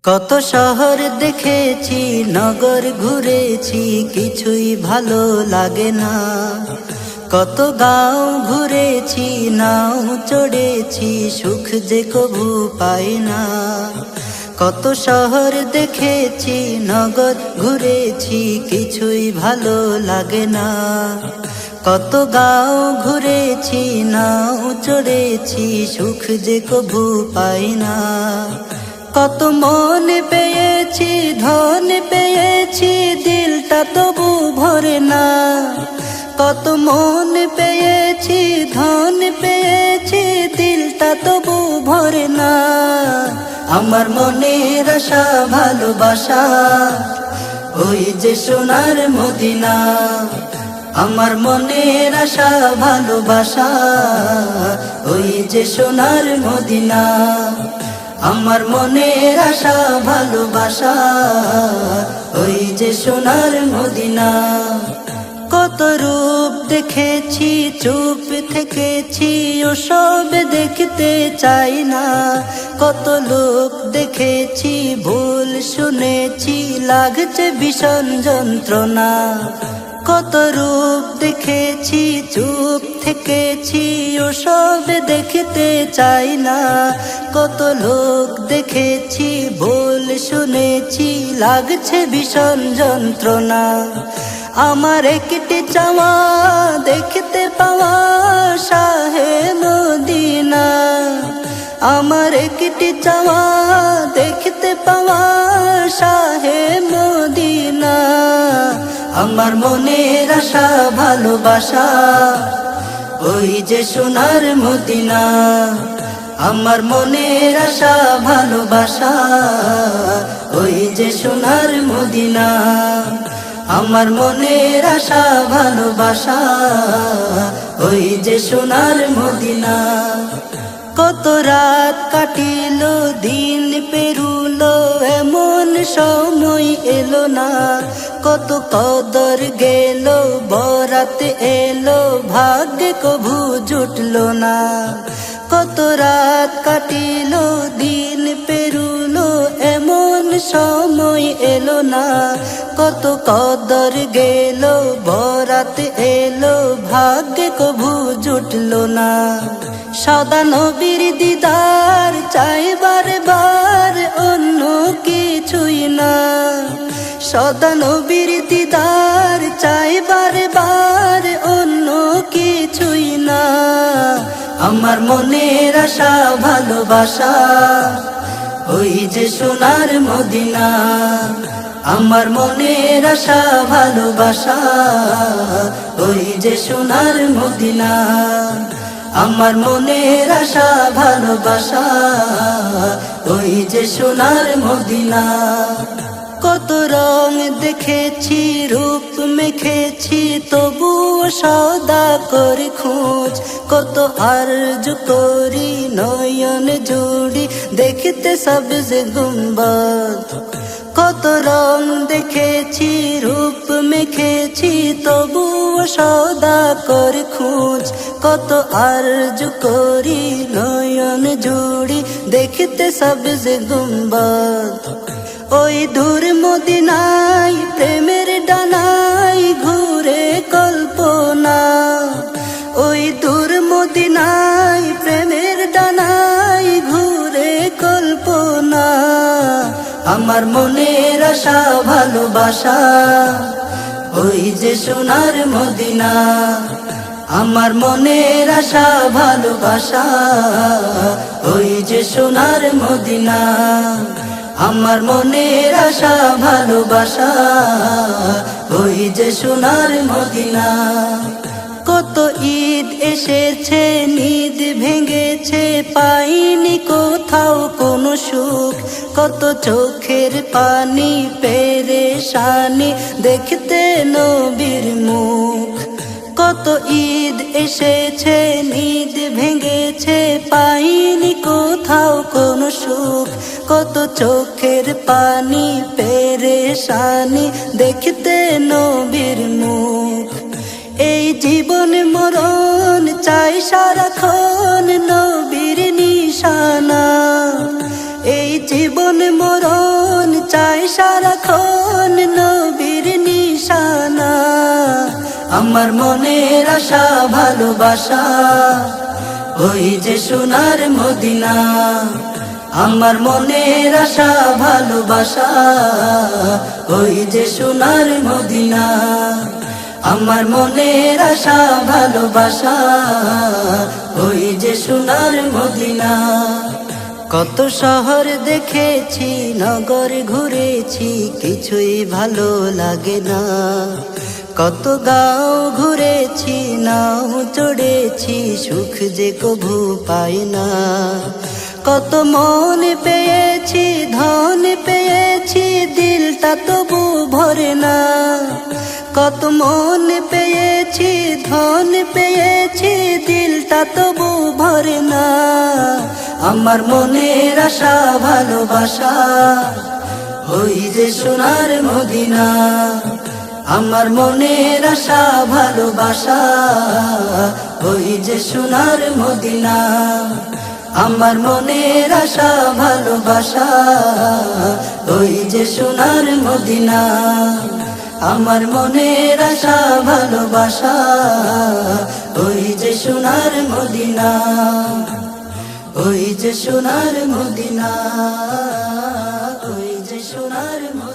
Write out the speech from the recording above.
কত শহর দেখেছি, নগর ঘুরেছি, কিছুই ভালো লাগে না। কত গাঁও ঘুরেছি, নাও চড়েছি, সুখ যে কভু পাই না। কত শহর দেখেছি, নগর ঘুরেছি, কিছুই ভালো লাগে না। কত গাঁও ঘুরেছি, নাও চড়েছি, সুখ যে কভু পাই না। কত মন পেয়েছি, ধন পেয়েছি, দিলটা তবু ভরে না। কত মন পেয়েছি, ধন পেয়েছি, দিলটা তবু ভরে না। আমার মনের আশা ভালোবাসা, ওই যে সোনার মদিনা। আমার মনের আশা ভালোবাসা, ওই যে সোনার মদিনা। আমার মনের আশা ভালোবাসা, ওই যে সোনার মদিনা। কত রূপ দেখেছি, চুপ থেকেছি, ওসব দেখতে চাই না। কত লোক দেখেছি, ভুল শুনেছি, লাগছে ভীষণ যন্ত্রণা। কত রূপ দেখেছি, চুপ থেকেছি, ওসব দেখতে চাই না। কত লোক দেখেছি, ভুল শুনেছি, লাগছে ভীষণ যন্ত্রণা। আমার একটি চাওয়া, দেখতে পাওয়া শাহে মদিনা। আমার একটি চাওয়া, দেখতে পাওয়া শাহে মদিনা। আমার মনের আশা ভালোবাসা, ওই যে সোনার মদিনা। আমার মনের আশা ভালোবাসা, ওই যে সোনার মদিনা। আমার মনের আশা ভালোবাসা, ওই যে সোনার মদিনা। কত রাত কাটিল, দিন পেরুলো, এমন সময় এলো না। কত কদর গেল, বরাত এলো, ভাগ্যে কভু জুটলো না। কত রাত কাটিল, দিন পেরুলো, এমন সময় এলো না। কত কদর গেল, বরাত এলো, ভাগ্যে কভু জুটলো না। সদা নবীর দিদার চাই বারবার, অন্য কিছুই না। সদা নবীর দিদার চাই বারবার, অন্য কিছুই না। আমার মনের আশা ভালোবাসা, ওই যে সোনার মদিনা। আমার মনের আশা ভালোবাসা, ওই যে সোনার মদিনা। আমার মনের আশা ভালোবাসা, ওই যে সোনার মদিনা। কত রং দেখেছি, রূপ মেখেছি, তবুও সদা করে খোঁজ। কত আরজু করি, নয়ন জুড়ি, দেখতে সবজে গুম্বদ। কত রং দেখেছি, রূপ মেখেছি, তবুও সদা করে খোঁজ। কত আরজু করি, নয়ন জুড়ি, দেখতে সবজে গুম্বদ। ওই দূর মদিনায় প্রেমের ডানায় ঘুরে কল্পনা। ওই দূর মদিনায় প্রেমের ডানায় ঘুরে কল্পনা। আমার মনের আশা ভালোবাসা, ওই যে সোনার মদিনা। আমার মনের আশা ভালোবাসা, ওই যে সোনার মদিনা। আমার মনের আশা ভালোবাসা, ওই যে সোনার মদিনা। কত ঈদ এসেছে, নিদ ভেঙেছে, পাইনি কোথাও কোনো সুখ। কত চোখের পানি, পেরেশানি, দেখতে নবীর মুখ। কত ঈদ এসেছে, নিদ ভেঙেছে, পাইনি কোথাও কোনো সুখ। কত চোখের পানি, পেরেশানি, দেখতে নবীর মুখ। এই জীবন মরণ চাই সারাক্ষণ নবীর নিশানা। এই জীবন মরণ আমার মনের আশা ভালোবাসা ওই যে সোনার মদিনা। আমার মনের আশা ভালোবাসা ওই যে সোনার মদিনা। আমার মনের আশা ভালোবাসা ওই যে সোনার মদিনা। কত শহর দেখেছি, নগর ঘুরেছি, কিছুই ভালো লাগে না। কত গাঁও ঘুরেছি, নাও চড়েছি, সুখ যে কভু পাই না। কত মন পেয়েছি, ধন পেয়েছি, দিলটা তবু ভরে না। কত মন পেয়েছি, ধন পেয়েছি, দিলটা তবু ভরে না। আমার মনের আশা ভালোবাসা ওই যে সোনার মদিনা। আমার মনের আশা ভালোবাসা ওই যে সোনার মদিনা। আমার মনের আশা ভালোবাসা ওই যে সোনার মদিনা। আমার মনের আশা ভালোবাসা ওই যে সোনার মদিনা। ওই যে সোনার মদিনা, ওই যে সোনার মদিনা।